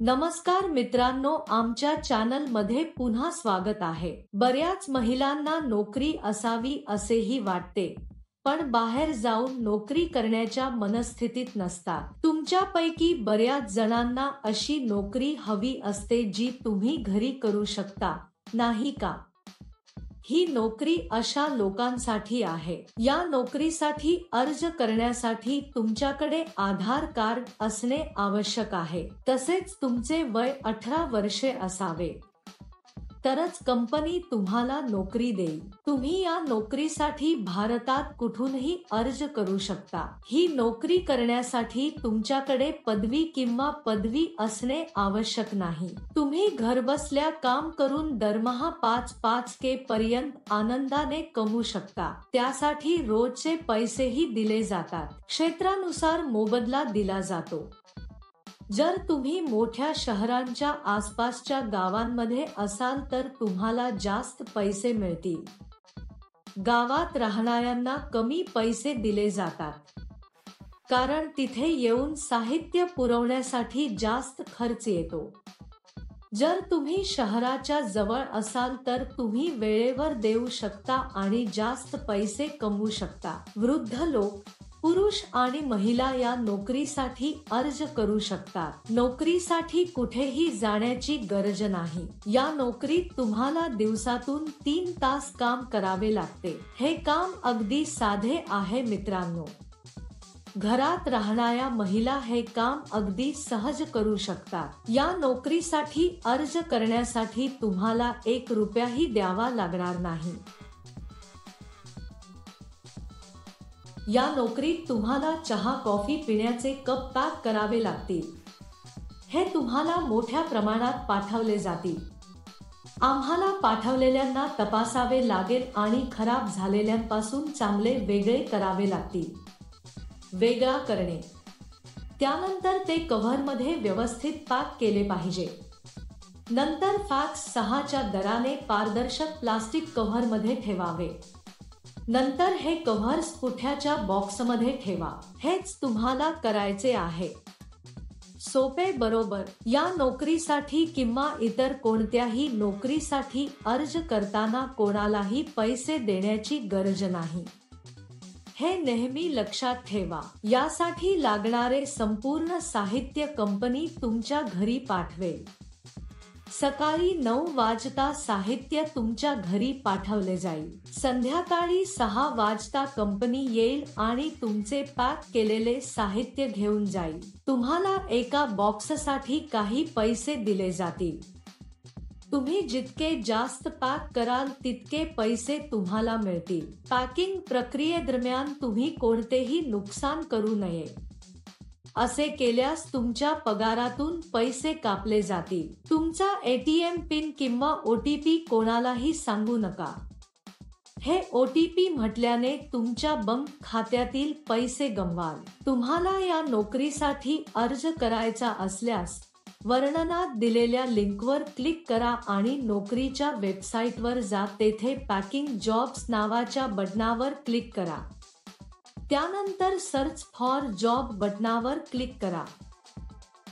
नमस्कार मित्रांनो, आमच्या चॅनल मध्ये पुन्हा स्वागत आहे। बऱ्याच महिलांना नोकरी असावी असेही वाटते, पण बाहेर जाऊन नोकरी करण्याच्या मनस्थितीत नसतात। तुमच्यापैकी बऱ्याच जणांना अशी नोकरी हवी असते जी तुम्ही घरी करू शकता, नाही का? ही नोकरी अशा लोकांसाठी आहे। या नोकरीसाठी अर्ज करण्यासाठी तुमच्याकडे आधार कार्ड असणे आवश्यक आहे। तसेच तुमचे वय 18 वर्षे असावे, तरच कंपनी तुम्हाला नोकरी देईल। तुम्ही या नोकरीसाठी भारतात कुठूनही अर्ज करू शकता। ही नोकरी करण्यासाठी तुमच्याकडे पदवी किंवा पदवी असणे आवश्यक नाही। तुम्ही घरबसल्या काम करून दरमहा 5,000 पर्यंत आनंदाने कमवू शकता। त्यासाठी रोजचे पैसेही दिले जातात। क्षेत्रानुसार मोबदला दिला जातो। जर तुम्ही मोठ्या शहरांच्या आसपासच्या गावांमध्ये असाल तर तुम्हाला जास्त पैसे मिळतील। गावात राहणाऱ्यांना कमी पैसे दिले जातात, कारण तिथे येऊन साहित्य पुरवण्यासाठी जास्त खर्च येतो। जर तुम्ही शहराच्या जवळ असाल तर तुम्ही वेळेवर देऊ शकता आणि जास्त पैसे कमवू शकता। वृद्ध लोक, पुरुष आणि महिला या नोकरीसाठी अर्ज करू शकतात। नोकरीसाठी कुठेही जाण्याची गरज नाही। या नोकरीत तुम्हाला दिवसातून 3 तास काम करावे लागते। हे काम अगदी साधे आहे मित्रांनो। घरात राहणाऱ्या महिला हे काम अगदी सहज करू शकतात। या नोकरीसाठी अर्ज करण्यासाठी तुम्हाला 1 रुपयाही द्यावा लागणार नाही। या नोकरीत तुम्हाला चहा कॉफी पिण्याचे कप पॅक करावे लागतील। हे तुम्हाला मोठ्या प्रमाणात पाठवले जातील। आम्हाला पाठवलेल्यांना तपासावे लागेल आणि खराब झालेल्यांपासून चांगले वेगळे करावे लागतील। वेगळा करणे, त्यानंतर ते कव्हरमध्ये व्यवस्थित पॅक केले पाहिजे। नंतर फॅक्स 6च्या दराने पारदर्शक प्लास्टिक कव्हरमध्ये ठेवावे। नंतर हे कव्हर्स पुठ्याच्या बॉक्समध्ये ठेवा। हेच तुम्हाला करायचे आहे। सोपे बरोबर? या नोकरीसाठी किंवा इतर कोणत्याही नोकरीसाठी अर्ज करताना कोणालाही पैसे देण्याची गरज नाही। हे नेहमी लक्षात ठेवा। यासाठी लागणारे संपूर्ण साहित्य कंपनी तुमच्या घरी पाठवेल। सकाळी 9 वाजता साहित्य तुमच्या घरी पाठवले जाईल। संध्याकाळी 6 वाजता कंपनी येईल आणि तुमचे पॅक केलेले साहित्य घेऊन जाईल। तुम्हाला एका बॉक्ससाठी काही पैसे दिले जातील। तुम्ही जितके जास्त पॅक कराल तितके पैसे तुम्हाला मिळतील। पॅकिंग प्रक्रियेदरम्यान तुम्ही कोणतेही नुकसान करू नये। असे केल्यास तुमच्या पगारातून पैसे कापले जातील। तुमचा ATM पिन किंवा OTP कोणालाही सांगू नका। हे OTP म्हटल्याने तुमच्या बँक खात्यातील पैसे गमवाल। तुम्हाला या नोकरीसाठी अर्ज करायचा असल्यास वर्णनात दिलेल्या लिंकवर क्लिक करा आणि नोकरीच्या वेबसाईटवर जा। तेथे पॅकिंग जॉब्स नावाच्या बटनावर क्लिक करा। त्यानंतर सर्च फॉर जॉब बटनावर क्लिक करा।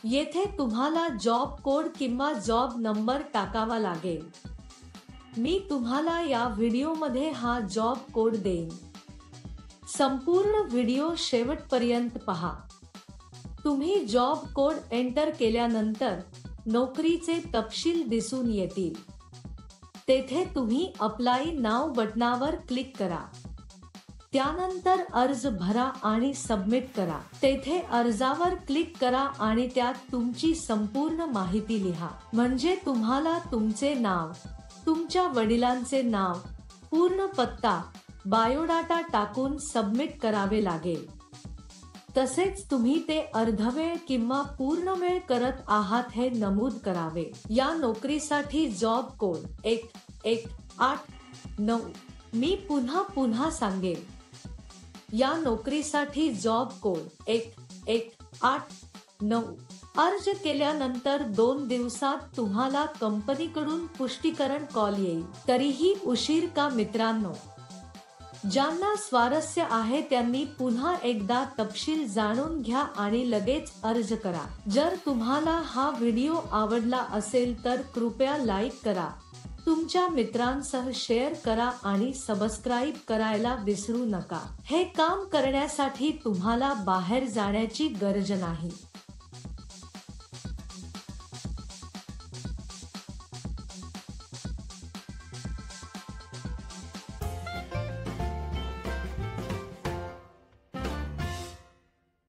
येथे तुम्हाला जॉब कोड किंवा जॉब नंबर टाकावा लागेल। मी तुम्हाला या व्हिडिओमध्ये हा जॉब कोड देईन। संपूर्ण व्हिडिओ शेवटपर्यंत पहा। तुम्ही जॉब कोड एंटर केल्यानंतर नोकरीचे तपशील दिसून येतील। तेथे तुम्ही अप्लाय नाव बटनावर क्लिक करा। त्यानंतर अर्ज भरा आणि सबमिट करा। तेथे अर्जावर क्लिक करा आणि त्यात तुमची संपूर्ण माहिती लिहा। म्हणजे तुम्हाला तुमचे नाव, तुमच्या वडिलांचे नाव, पूर्ण पत्ता, बायोडाटा टाकून सबमिट करावे लागेल। तसेच तुम्ही ते अर्धवेळ किंवा पूर्ण वेळ करत आहात हे नमूद करावे। या नोकरीसाठी जॉब कोड 1189। मी पुन्हा सांगेन। या नोकरीसाठी जॉब कोड 1189। अर्ज केल्यानंतर 2 दिवसात तुम्हाला कंपनीकडून पुष्टीकरण कॉल येईल। तरीही उशीर का मित्रांनो? ज्यांना स्वारस्य आहे त्यांनी पुन्हा एकदा तपशील जाणून घ्या आणि लगेच अर्ज करा. जर तुम्हाला हा व्हिडिओ आवडला असेल तर कृपया लाईक करा, तुमच्या मित्रांसह शेअर करा आणि सबस्क्राईब करायला विसरू नका. हे काम करण्यासाठी तुम्हाला बाहेर जाण्याची गरज नाही.